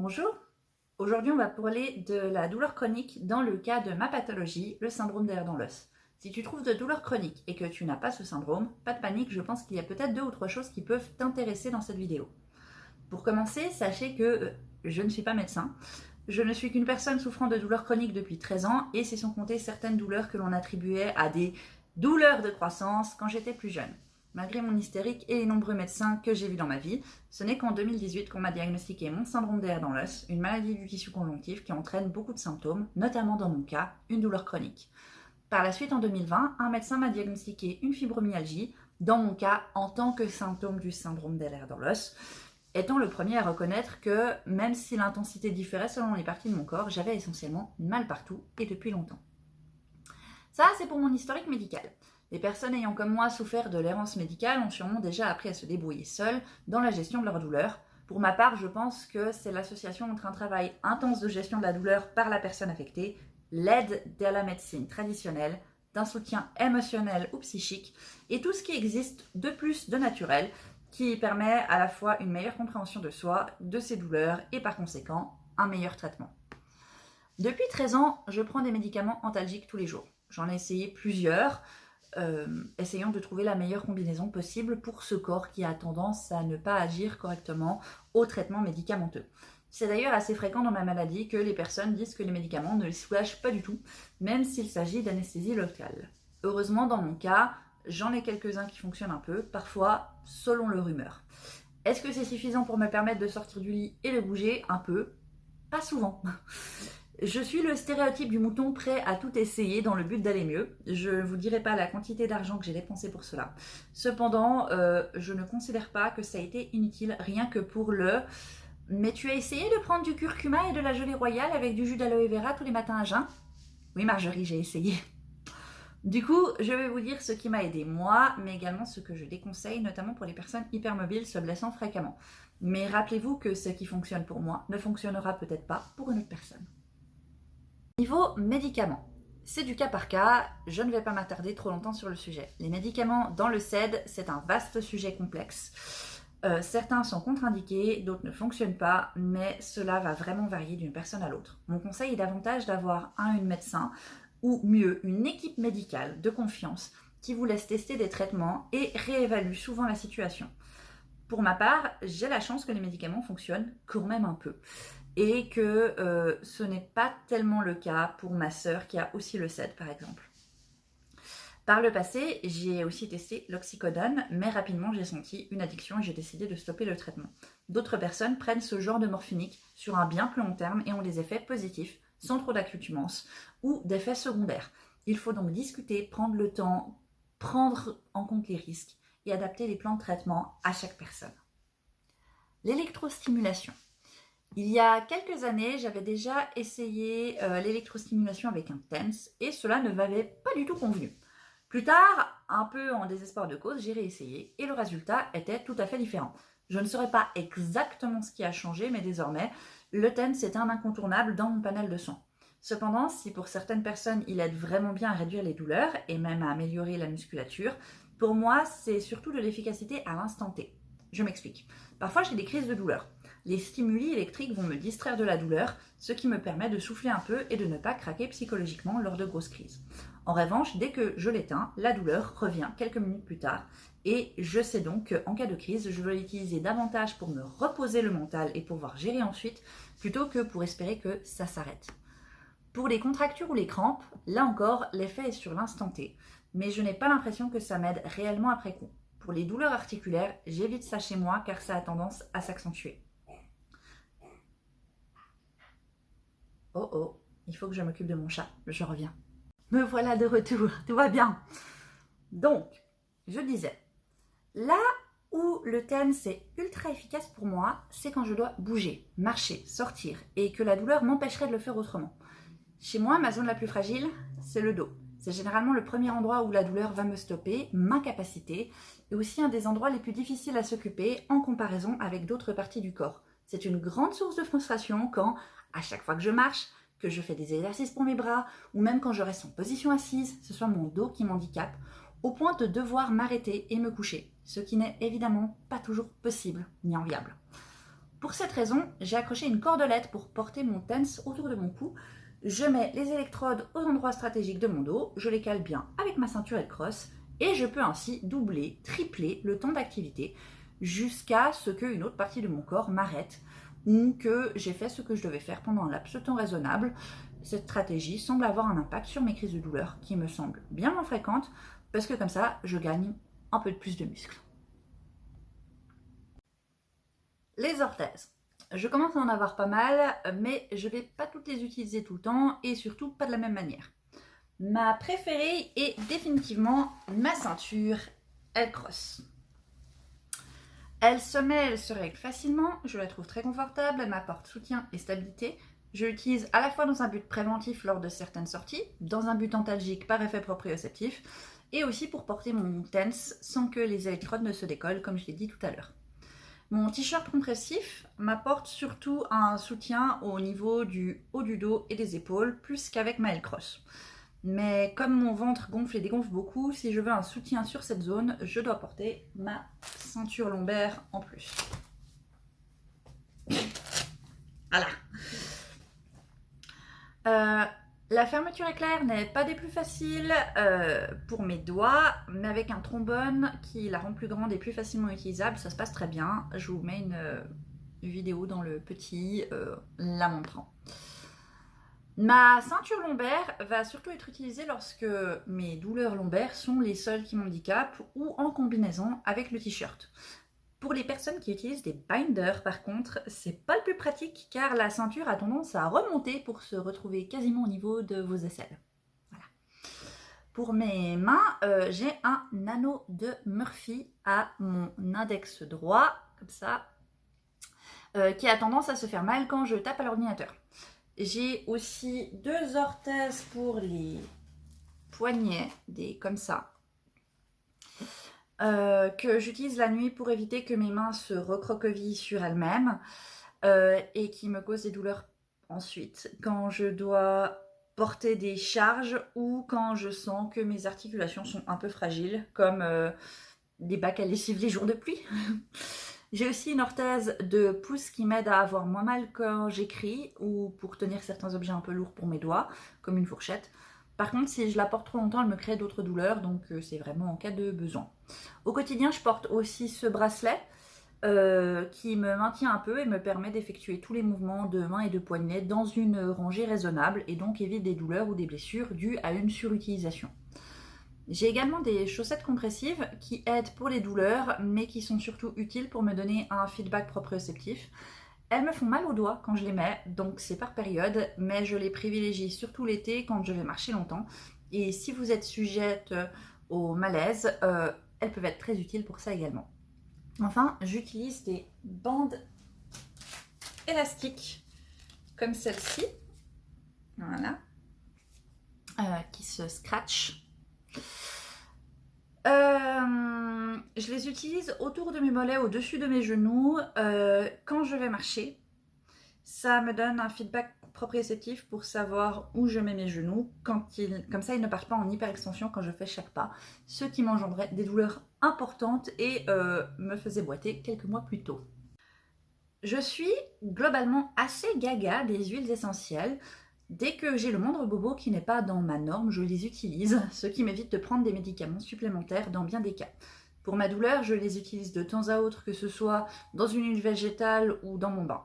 Bonjour, aujourd'hui on va parler de la douleur chronique dans le cas de ma pathologie, le syndrome des nerfs dans l'os. Si tu trouves de douleur chronique et que tu n'as pas ce syndrome, pas de panique, je pense qu'il y a peut-être 2 ou 3 choses qui peuvent t'intéresser dans cette vidéo. Pour commencer, sachez que je ne suis pas médecin, je ne suis qu'une personne souffrant de douleurs chroniques depuis 13 ans et c'est sans compter certaines douleurs que l'on attribuait à des douleurs de croissance quand j'étais plus jeune. Malgré mon hystérique et les nombreux médecins que j'ai vus dans ma vie, ce n'est qu'en 2018 qu'on m'a diagnostiqué mon syndrome des nerfs dans l'os, une maladie du tissu conjonctif qui entraîne beaucoup de symptômes, notamment dans mon cas, une douleur chronique. Par la suite, en 2020, un médecin m'a diagnostiqué une fibromyalgie, dans mon cas, en tant que symptôme du syndrome des nerfs dans l'os, étant le premier à reconnaître que, même si l'intensité différait selon les parties de mon corps, j'avais essentiellement mal partout et depuis longtemps. Ça, c'est pour mon historique médical. Les personnes ayant comme moi souffert de l'errance médicale ont sûrement déjà appris à se débrouiller seules dans la gestion de leur douleur. Pour ma part, je pense que c'est l'association entre un travail intense de gestion de la douleur par la personne affectée, l'aide de la médecine traditionnelle, d'un soutien émotionnel ou psychique, et tout ce qui existe de plus de naturel, qui permet à la fois une meilleure compréhension de soi, de ses douleurs, et par conséquent, un meilleur traitement. Depuis 13 ans, je prends des médicaments antalgiques tous les jours. J'en ai essayé plusieurs, essayant de trouver la meilleure combinaison possible pour ce corps qui a tendance à ne pas agir correctement au traitement médicamenteux. C'est d'ailleurs assez fréquent dans ma maladie que les personnes disent que les médicaments ne les soulagent pas du tout, même s'il s'agit d'anesthésie locale. Heureusement, dans mon cas, j'en ai quelques-uns qui fonctionnent un peu, parfois selon leur humeur. Est-ce que c'est suffisant pour me permettre de sortir du lit et de bouger un peu? Pas souvent. Je suis le stéréotype du mouton prêt à tout essayer dans le but d'aller mieux. Je ne vous dirai pas la quantité d'argent que j'ai dépensé pour cela. Cependant, je ne considère pas que ça a été inutile, rien que pour le... Mais tu as essayé de prendre du curcuma et de la gelée royale avec du jus d'aloe vera tous les matins à jeun? Oui Marjorie, j'ai essayé. Du coup, je vais vous dire ce qui m'a aidé moi, mais également ce que je déconseille, notamment pour les personnes hypermobiles se blessant fréquemment. Mais rappelez-vous que ce qui fonctionne pour moi ne fonctionnera peut-être pas pour une autre personne. Niveau médicaments, c'est du cas par cas, je ne vais pas m'attarder trop longtemps sur le sujet. Les médicaments dans le SED, c'est un vaste sujet complexe. Certains sont contre-indiqués, d'autres ne fonctionnent pas, mais cela va vraiment varier d'une personne à l'autre. Mon conseil est davantage d'avoir un médecin, ou mieux, une équipe médicale de confiance qui vous laisse tester des traitements et réévalue souvent la situation. Pour ma part, j'ai la chance que les médicaments fonctionnent quand même un peu. Et que ce n'est pas tellement le cas pour ma sœur qui a aussi le SED par exemple. Par le passé, j'ai aussi testé l'oxycodone, mais rapidement j'ai senti une addiction et j'ai décidé de stopper le traitement. D'autres personnes prennent ce genre de morphinique sur un bien plus long terme et ont des effets positifs, sans trop d'accoutumance, ou d'effets secondaires. Il faut donc discuter, prendre le temps, prendre en compte les risques et adapter les plans de traitement à chaque personne. L'électrostimulation. Il y a quelques années, j'avais déjà essayé l'électrostimulation avec un TENS et cela ne m'avait pas du tout convenu. Plus tard, un peu en désespoir de cause, j'ai réessayé et le résultat était tout à fait différent. Je ne saurais pas exactement ce qui a changé, mais désormais, le TENS est un incontournable dans mon panel de soins. Cependant, si pour certaines personnes, il aide vraiment bien à réduire les douleurs et même à améliorer la musculature, pour moi, c'est surtout de l'efficacité à l'instant T. Je m'explique. Parfois, j'ai des crises de douleur. Les stimuli électriques vont me distraire de la douleur, ce qui me permet de souffler un peu et de ne pas craquer psychologiquement lors de grosses crises. En revanche, dès que je l'éteins, la douleur revient quelques minutes plus tard et je sais donc qu'en cas de crise, je dois l'utiliser davantage pour me reposer le mental et pouvoir gérer ensuite, plutôt que pour espérer que ça s'arrête. Pour les contractures ou les crampes, là encore, l'effet est sur l'instant T, mais je n'ai pas l'impression que ça m'aide réellement après coup. Pour les douleurs articulaires, j'évite ça chez moi car ça a tendance à s'accentuer. Oh oh, il faut que je m'occupe de mon chat, je reviens. Me voilà de retour, tout va bien. Donc, je disais, là où le TENS est ultra efficace pour moi, c'est quand je dois bouger, marcher, sortir et que la douleur m'empêcherait de le faire autrement. Chez moi, ma zone la plus fragile, c'est le dos. C'est généralement le premier endroit où la douleur va me stopper, m'incapaciter, et aussi un des endroits les plus difficiles à s'occuper en comparaison avec d'autres parties du corps. C'est une grande source de frustration quand, à chaque fois que je marche, que je fais des exercices pour mes bras, ou même quand je reste en position assise, ce soit mon dos qui m'handicape, au point de devoir m'arrêter et me coucher, ce qui n'est évidemment pas toujours possible ni enviable. Pour cette raison, j'ai accroché une cordelette pour porter mon TENS autour de mon cou. Je mets les électrodes aux endroits stratégiques de mon dos, je les cale bien avec ma ceinture L-Cross et je peux ainsi doubler, tripler le temps d'activité jusqu'à ce qu'une autre partie de mon corps m'arrête ou que j'ai fait ce que je devais faire pendant un laps de temps raisonnable. Cette stratégie semble avoir un impact sur mes crises de douleur qui me semblent bien moins fréquentes parce que comme ça, je gagne un peu de plus de muscles. Les orthèses. Je commence à en avoir pas mal, mais je ne vais pas toutes les utiliser tout le temps et surtout pas de la même manière. Ma préférée est définitivement ma ceinture L-Cross. Elle se met, elle se règle facilement, je la trouve très confortable, elle m'apporte soutien et stabilité. Je l'utilise à la fois dans un but préventif lors de certaines sorties, dans un but antalgique par effet proprioceptif, et aussi pour porter mon TENS sans que les électrodes ne se décollent, comme je l'ai dit tout à l'heure. Mon t-shirt compressif m'apporte surtout un soutien au niveau du haut du dos et des épaules, plus qu'avec ma L-Cross. Mais comme mon ventre gonfle et dégonfle beaucoup, si je veux un soutien sur cette zone, je dois porter ma ceinture lombaire en plus. Voilà. La fermeture éclair n'est pas des plus faciles pour mes doigts, mais avec un trombone qui la rend plus grande et plus facilement utilisable, ça se passe très bien. Je vous mets une vidéo dans le petit la montrant. Ma ceinture lombaire va surtout être utilisée lorsque mes douleurs lombaires sont les seules qui m'handicapent ou en combinaison avec le t-shirt. Pour les personnes qui utilisent des binders, par contre, c'est pas le plus pratique car la ceinture a tendance à remonter pour se retrouver quasiment au niveau de vos aisselles. Voilà. Pour mes mains, j'ai un anneau de Murphy à mon index droit, comme ça, qui a tendance à se faire mal quand je tape à l'ordinateur. J'ai aussi 2 orthèses pour les poignets, comme ça. Que j'utilise la nuit pour éviter que mes mains se recroquevillent sur elles-mêmes et qui me causent des douleurs ensuite quand je dois porter des charges ou quand je sens que mes articulations sont un peu fragiles, comme des bacs à lessive les jours de pluie. J'ai aussi une orthèse de pouce qui m'aide à avoir moins mal quand j'écris ou pour tenir certains objets un peu lourds pour mes doigts, comme une fourchette. Par contre, si je la porte trop longtemps, elle me crée d'autres douleurs, donc c'est vraiment en cas de besoin. Au quotidien, je porte aussi ce bracelet qui me maintient un peu et me permet d'effectuer tous les mouvements de main et de poignet dans une rangée raisonnable et donc évite des douleurs ou des blessures dues à une surutilisation. J'ai également des chaussettes compressives qui aident pour les douleurs, mais qui sont surtout utiles pour me donner un feedback proprioceptif. Elles me font mal aux doigts quand je les mets, donc c'est par période, mais je les privilégie surtout l'été quand je vais marcher longtemps. Et si vous êtes sujette au malaise, elles peuvent être très utiles pour ça également. Enfin, j'utilise des bandes élastiques comme celle-ci, voilà, qui se scratchent. Je les utilise autour de mes mollets, au-dessus de mes genoux, quand je vais marcher. Ça me donne un feedback proprioceptif pour savoir où je mets mes genoux, comme ça ils ne partent pas en hyperextension quand je fais chaque pas, ce qui m'engendrait des douleurs importantes et me faisait boiter quelques mois plus tôt. Je suis globalement assez gaga des huiles essentielles. Dès que j'ai le moindre bobo qui n'est pas dans ma norme, je les utilise, ce qui m'évite de prendre des médicaments supplémentaires dans bien des cas. Pour ma douleur, je les utilise de temps à autre, que ce soit dans une huile végétale ou dans mon bain.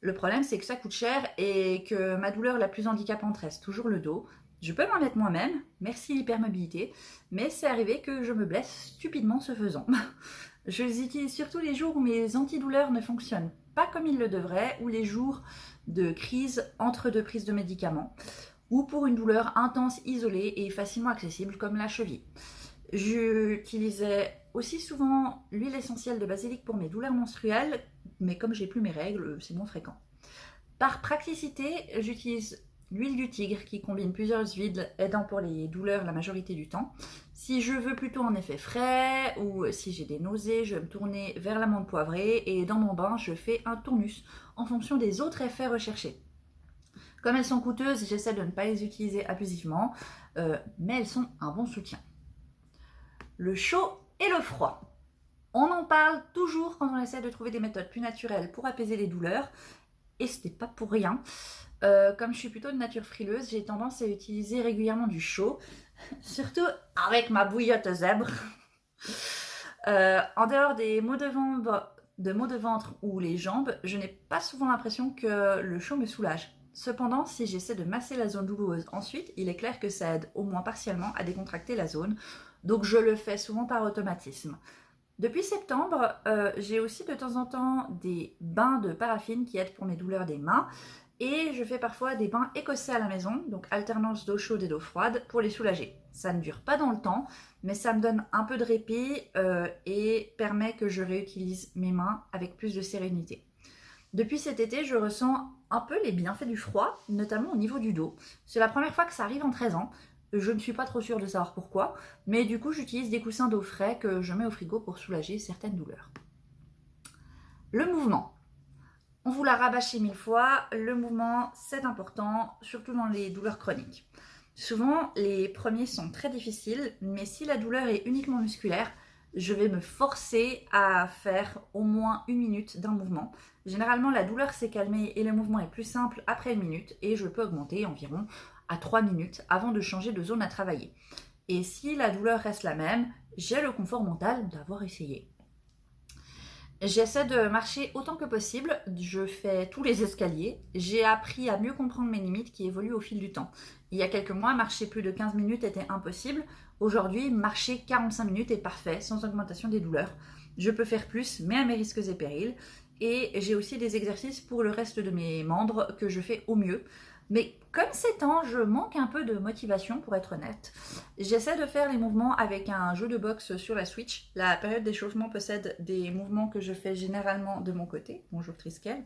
Le problème, c'est que ça coûte cher et que ma douleur la plus handicapante reste toujours le dos. Je peux m'en mettre moi-même, merci l'hypermobilité, mais c'est arrivé que je me blesse stupidement ce faisant. Je les utilise surtout les jours où mes antidouleurs ne fonctionnent pas comme ils le devraient, ou les jours de crise entre 2 prises de médicaments, ou pour une douleur intense, isolée et facilement accessible comme la cheville. J'utilisais aussi souvent l'huile essentielle de basilic pour mes douleurs menstruelles, mais comme j'ai plus mes règles, c'est moins fréquent. Par praticité, j'utilise l'huile du tigre qui combine plusieurs huiles aidant pour les douleurs la majorité du temps. Si je veux plutôt un effet frais ou si j'ai des nausées, je vais me tourner vers l'amande poivrée et dans mon bain, je fais un tournus en fonction des autres effets recherchés. Comme elles sont coûteuses, j'essaie de ne pas les utiliser abusivement, mais elles sont un bon soutien. Le chaud et le froid. On en parle toujours quand on essaie de trouver des méthodes plus naturelles pour apaiser les douleurs. Et ce n'est pas pour rien. Comme je suis plutôt de nature frileuse, j'ai tendance à utiliser régulièrement du chaud, surtout avec ma bouillotte zèbre. En dehors des maux de ventre ou les jambes, je n'ai pas souvent l'impression que le chaud me soulage. Cependant, si j'essaie de masser la zone douloureuse ensuite, il est clair que ça aide au moins partiellement à décontracter la zone. Donc je le fais souvent par automatisme. Depuis septembre, j'ai aussi de temps en temps des bains de paraffine qui aident pour mes douleurs des mains. Et je fais parfois des bains écossais à la maison, donc alternance d'eau chaude et d'eau froide, pour les soulager. Ça ne dure pas dans le temps, mais ça me donne un peu de répit et permet que je réutilise mes mains avec plus de sérénité. Depuis cet été, je ressens un peu les bienfaits du froid, notamment au niveau du dos. C'est la première fois que ça arrive en 13 ans. Je ne suis pas trop sûre de savoir pourquoi, mais du coup j'utilise des coussins d'eau frais que je mets au frigo pour soulager certaines douleurs. Le mouvement. On vous l'a rabâché 1000 fois, le mouvement c'est important, surtout dans les douleurs chroniques. Souvent les premiers sont très difficiles, mais si la douleur est uniquement musculaire, je vais me forcer à faire au moins 1 minute d'un mouvement. Généralement la douleur s'est calmée et le mouvement est plus simple après 1 minute et je peux augmenter environ à 3 minutes avant de changer de zone à travailler. Et si la douleur reste la même, j'ai le confort mental d'avoir essayé. J'essaie de marcher autant que possible, je fais tous les escaliers. J'ai appris à mieux comprendre mes limites qui évoluent au fil du temps. Il y a quelques mois, marcher plus de 15 minutes était impossible. Aujourd'hui, marcher 45 minutes est parfait, sans augmentation des douleurs. Je peux faire plus, mais à mes risques et périls. Et j'ai aussi des exercices pour le reste de mes membres que je fais au mieux. Mais comme c'est temps, je manque un peu de motivation pour être honnête. J'essaie de faire les mouvements avec un jeu de boxe sur la Switch. La période d'échauffement possède des mouvements que je fais généralement de mon côté. Bonjour Triskel.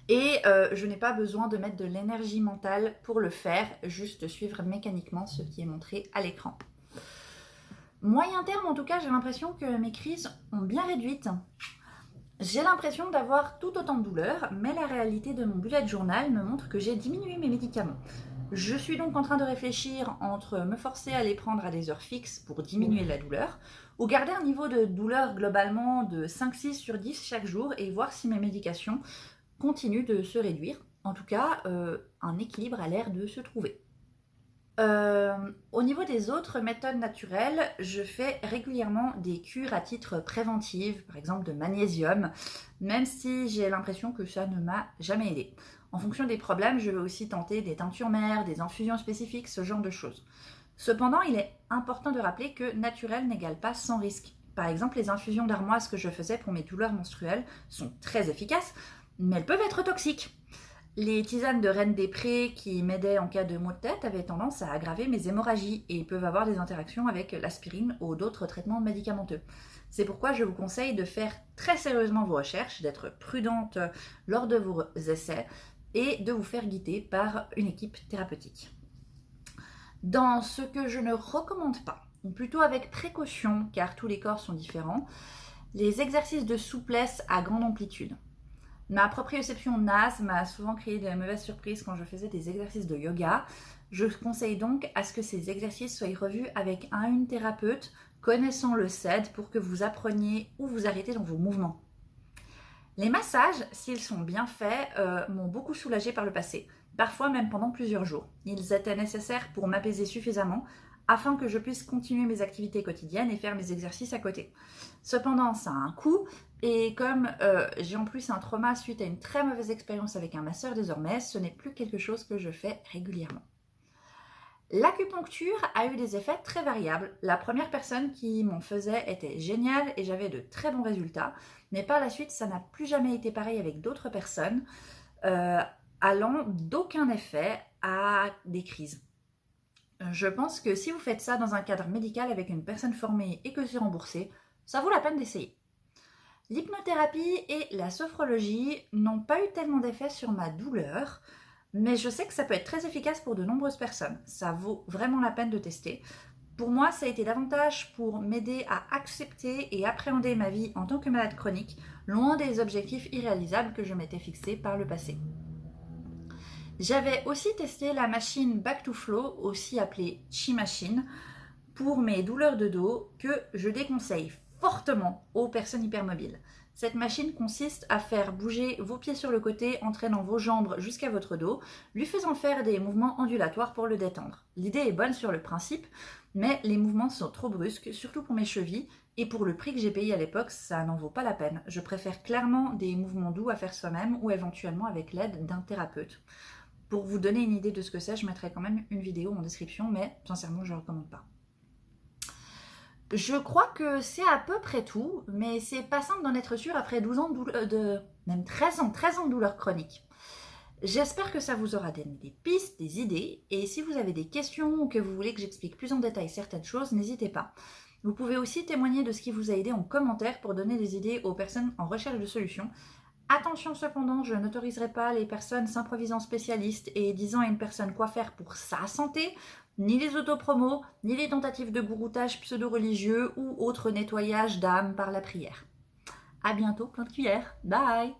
Et je n'ai pas besoin de mettre de l'énergie mentale pour le faire, juste suivre mécaniquement ce qui est montré à l'écran. Moyen terme en tout cas, j'ai l'impression que mes crises ont bien réduite. J'ai l'impression d'avoir tout autant de douleurs, mais la réalité de mon bullet journal me montre que j'ai diminué mes médicaments. Je suis donc en train de réfléchir entre me forcer à les prendre à des heures fixes pour diminuer la douleur, ou garder un niveau de douleur globalement de 5-6 sur 10 chaque jour et voir si mes médications continuent de se réduire. En tout cas, un équilibre a l'air de se trouver. Au niveau des autres méthodes naturelles, je fais régulièrement des cures à titre préventif, par exemple de magnésium, même si j'ai l'impression que ça ne m'a jamais aidé. En fonction des problèmes, je vais aussi tenter des teintures mères, des infusions spécifiques, ce genre de choses. Cependant, il est important de rappeler que naturel n'égale pas sans risque. Par exemple, les infusions d'armoise que je faisais pour mes douleurs menstruelles sont très efficaces, mais elles peuvent être toxiques. Les tisanes de Reine des Prés qui m'aidaient en cas de maux de tête avaient tendance à aggraver mes hémorragies et peuvent avoir des interactions avec l'aspirine ou d'autres traitements médicamenteux. C'est pourquoi je vous conseille de faire très sérieusement vos recherches, d'être prudente lors de vos essais et de vous faire guider par une équipe thérapeutique. Dans ce que je ne recommande pas, ou plutôt avec précaution car tous les corps sont différents, les exercices de souplesse à grande amplitude. Ma proprioception naze m'a souvent créé de mauvaises surprises quand je faisais des exercices de yoga. Je conseille donc à ce que ces exercices soient revus avec une thérapeute connaissant le SED pour que vous appreniez ou vous arrêtez dans vos mouvements. Les massages, s'ils sont bien faits, m'ont beaucoup soulagée par le passé, parfois même pendant plusieurs jours. Ils étaient nécessaires pour m'apaiser suffisamment afin que je puisse continuer mes activités quotidiennes et faire mes exercices à côté. Cependant, ça a un coût, et comme j'ai en plus un trauma suite à une très mauvaise expérience avec un masseur désormais, ce n'est plus quelque chose que je fais régulièrement. L'acupuncture a eu des effets très variables. La première personne qui m'en faisait était géniale et j'avais de très bons résultats, mais par la suite, ça n'a plus jamais été pareil avec d'autres personnes, allant d'aucun effet à des crises. Je pense que si vous faites ça dans un cadre médical avec une personne formée et que c'est remboursé, ça vaut la peine d'essayer. L'hypnothérapie et la sophrologie n'ont pas eu tellement d'effet sur ma douleur, mais je sais que ça peut être très efficace pour de nombreuses personnes. Ça vaut vraiment la peine de tester. Pour moi, ça a été davantage pour m'aider à accepter et appréhender ma vie en tant que malade chronique, loin des objectifs irréalisables que je m'étais fixés par le passé. J'avais aussi testé la machine Back to Flow, aussi appelée Chi Machine, pour mes douleurs de dos, que je déconseille fortement aux personnes hypermobiles. Cette machine consiste à faire bouger vos pieds sur le côté, entraînant vos jambes jusqu'à votre dos, lui faisant faire des mouvements ondulatoires pour le détendre. L'idée est bonne sur le principe, mais les mouvements sont trop brusques, surtout pour mes chevilles, et pour le prix que j'ai payé à l'époque, ça n'en vaut pas la peine. Je préfère clairement des mouvements doux à faire soi-même ou éventuellement avec l'aide d'un thérapeute. Pour vous donner une idée de ce que c'est, je mettrai quand même une vidéo en description, mais sincèrement, je ne recommande pas. Je crois que c'est à peu près tout, mais c'est pas simple d'en être sûr après 12 ans même 13 ans de douleur chronique. J'espère que ça vous aura donné des pistes, des idées, et si vous avez des questions ou que vous voulez que j'explique plus en détail certaines choses, n'hésitez pas. Vous pouvez aussi témoigner de ce qui vous a aidé en commentaire pour donner des idées aux personnes en recherche de solutions. Attention cependant, je n'autoriserai pas les personnes s'improvisant spécialistes et disant à une personne quoi faire pour sa santé, ni les autopromos, ni les tentatives de gouroutage pseudo-religieux ou autre nettoyage d'âme par la prière. À bientôt, plein de cuillères. Bye!